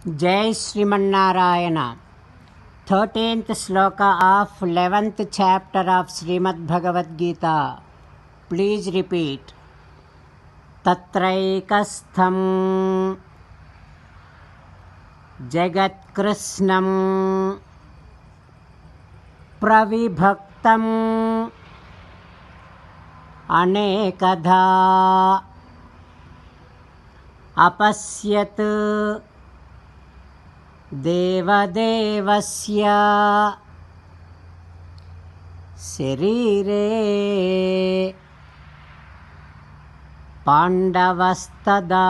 Jai Srimannarayana. 13th sloka of 11th chapter of Srimad Bhagavad Gita. Please repeat. Tatraikastham Jagatkrishnam Pravibhaktam Anekadha Apasyat देवदेवस्य शरीरे पाण्डवस्तदा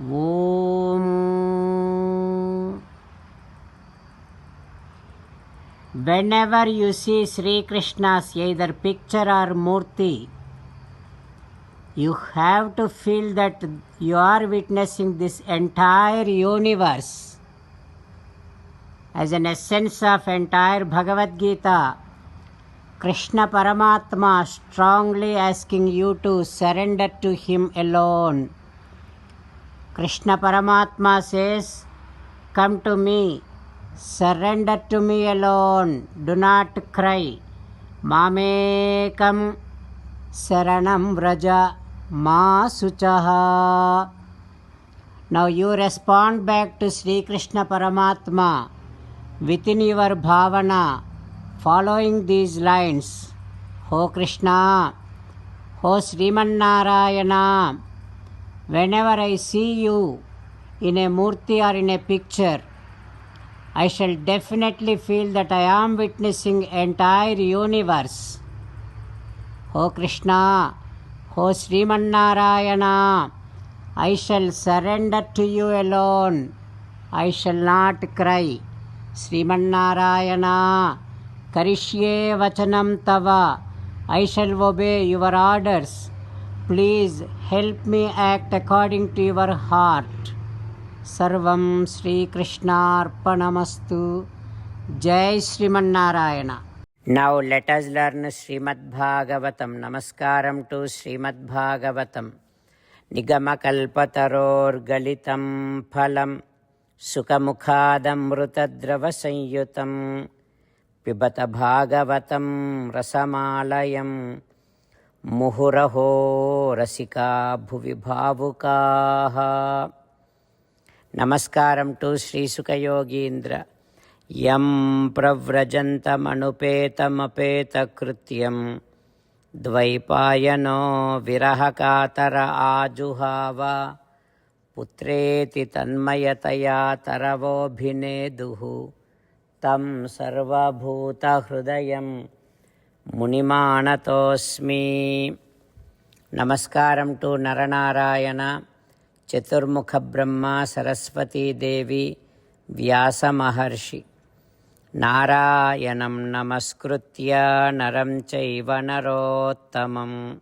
ॐ. Whenever you see Sri Krishna's either picture or murti, you have to feel that you are witnessing this entire universe as an essence of entire Bhagavad Gita. Krishna Paramatma strongly asking you to surrender to him alone. Krishna Paramatma says, come to me, surrender to me alone, do not cry. Mamekam Saranam Vraja Ma Suchaha. Now you respond back to Sri Krishna Paramatma within your bhavana, following these lines. Ho Krishna, Ho Srimannarayana, whenever I see you in a murti or in a picture, I shall definitely feel that I am witnessing entire universe. Ho Krishna, Ho Srimannarayana, I shall surrender to you alone. I shall not cry. Srimannarayana, Karishye Vachanam Tava, I shall obey your orders. Please help me act according to your heart. Sarvam Sri Krishna Arpanamastu. Jai Srimannarayana. Now let us learn Srimad Bhagavatam. Namaskaram to Srimad Bhagavatam. Nigamakalpataror galitam phalam Sukamukhadam mrutadrava sanyutam Pibata Bhagavatam rasamalayam Muhuraho rasika bhuvi bhavukaha. Namaskaram to Sri Sukayogindra. Yam pravrajantamanupetamapeta dvaipayano virahakatara ajuhava putreti tanmayataya taravobhineduhu tam sarvabhuta hrudayam munimanatosmi. Namaskaram to Naranarayana, Chaturmukha Brahma, Saraswati Devi, Vyasa Maharshi. Narayanam namaskritya naram chaiva narottamam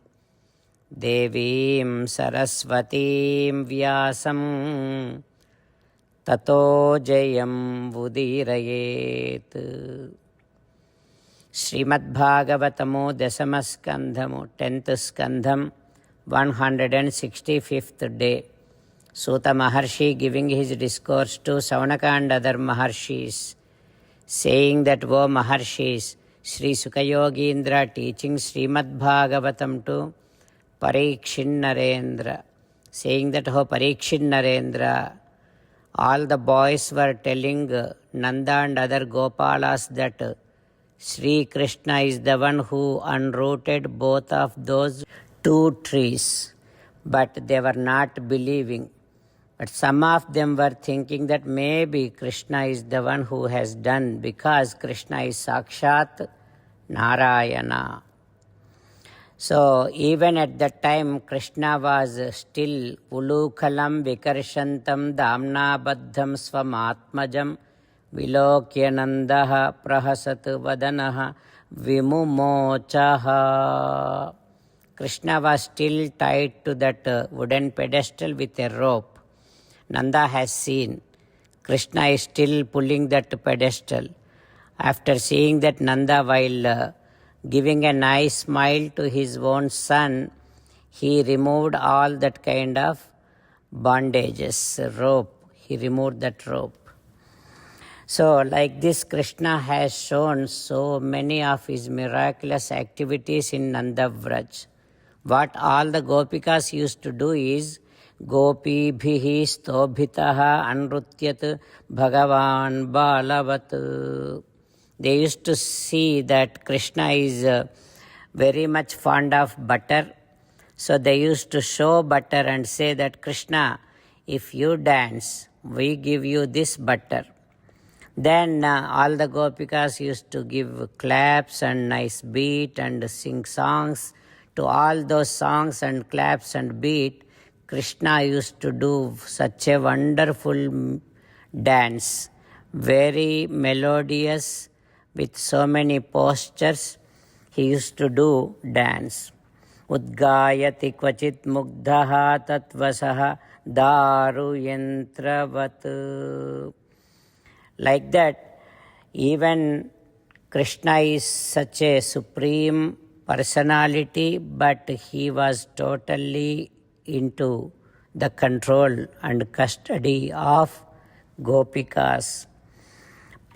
devim saraswatim vyasam tato jayam udirayet. Srimad Bhagavatamo Dasamaskandhamo 10th Skandham 165th day. Suta Maharshi giving his discourse to Saunaka and other Maharshis, saying that, O Maharshis, Sri Sukayogindra teaching Srimad Bhagavatam to Parikshin Narendra, saying that, O Parikshin Narendra, all the boys were telling Nanda and other Gopalas that Sri Krishna is the one who unrooted both of those two trees, but they were not believing. But some of them were thinking that maybe Krishna is the one who has done, because Krishna is Sakshat Narayana. So even at that time, Krishna was still Ulukalam Vikarshantam Damna Baddham Swamatmajam Vilokyanandaha Prahasat Vadanaha Vimumochaha. Krishna was still tied to that wooden pedestal with a rope. Nanda has seen. Krishna is still pulling that pedestal. After seeing that Nanda, while giving a nice smile to his own son, he removed all that kind of bondages, rope. He removed that rope. So like this, Krishna has shown so many of his miraculous activities in Nandavraj. What all the gopikas used to do is, Gopi bhihi stobhitaha anrutyat bhagavan balavat. They used to see that Krishna is very much fond of butter. So they used to show butter and say that, Krishna, if you dance, we give you this butter. Then all the gopikas used to give claps and nice beat and sing songs. To all those songs and claps and beat, Krishna used to do such a wonderful dance, very melodious, with so many postures. He used to do dance. Udgayati kvachit mugdhaha tatvasaha daru yantravat. Like that, even Krishna is such a supreme personality, but he was totally into the control and custody of gopikas.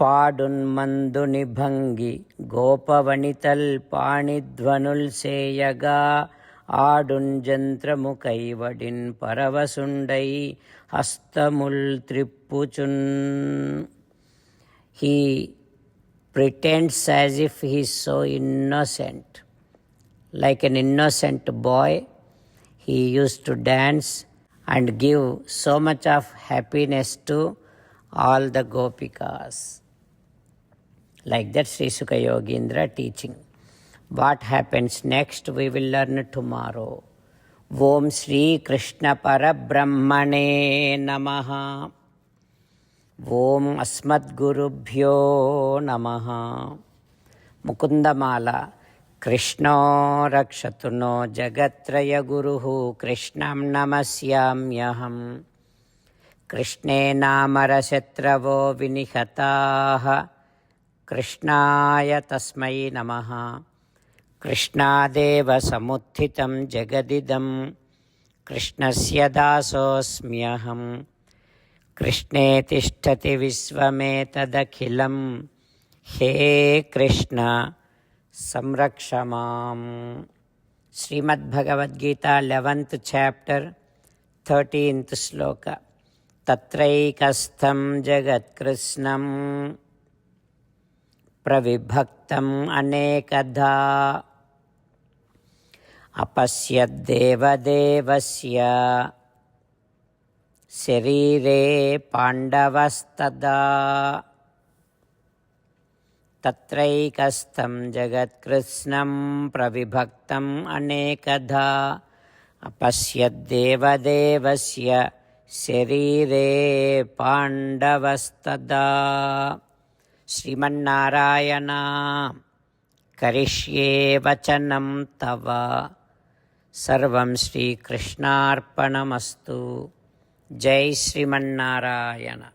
Padun manduni bhangi gopavanital panidvanul seyaga adun jantra mukaivadin paravasundai hastamul trippuchun. He pretends as if he is so innocent. Like an innocent boy, he used to dance and give so much of happiness to all the gopikas. Like that, Sri Sukha Yogindra teaching. What happens next, we will learn tomorrow. Om Sri Krishna Parabrahmane Namaha. Om Asmadgurubhyo Namaha. Mukundamala. Krishno Rakshatu no Jagatraya Guruhu Krishnam Namasyamyaham. Krishne Namarashatravo Vinihataha. Krishnaya Tasmai Namaha. Krishnadeva Samuthitam Jagadidam. Krishnasya Dasosmyaham. Krishne Tishtati Visvametadakhilam. He Krishna Samrakshamam. Srimad Bhagavad Gita, 11th chapter, 13th sloka. Tatraikastham Jagat Krishnam Pravibhaktam Anekadha Apasyad Deva Devasya Sharire Pandavastada. Tatraikastham Jagat Krishnam Pravibhaktam Anekadha Apasyad Deva Devasya Sharire Pandavastada. Srimannarayana Karishye Vachanam Tava. Sarvam Shri Krishnarpanamastu. Jai Srimannarayana.